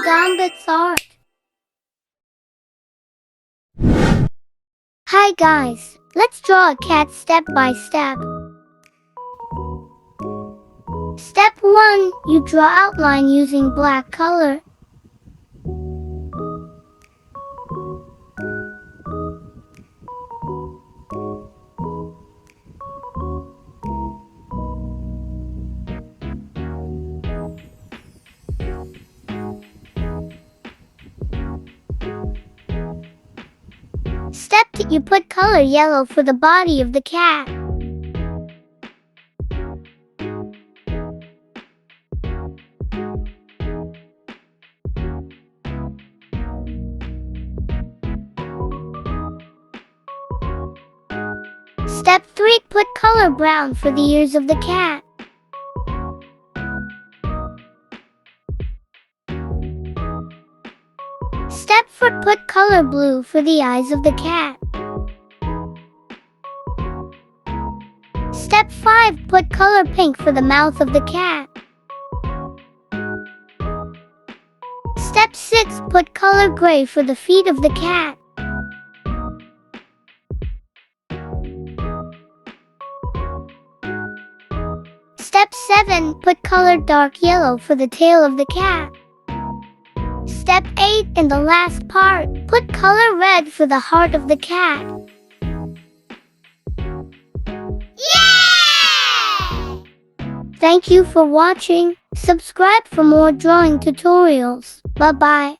Dombatz Art. Hi guys, let's draw a cat step by step. Step 1. You draw outline using black color. Step 2. You put color yellow for the body of the cat. Step 3. Put color brown for the ears of the cat. Step 4. Put color blue for the eyes of the cat. Step 5. Put color pink for the mouth of the cat. Step 6. Put color gray for the feet of the cat. Step 7. Put color dark yellow for the tail of the cat. Step 8. In the last part, put color red for the heart of the cat. Yay! Thank you for watching. Subscribe for more drawing tutorials. Bye-bye.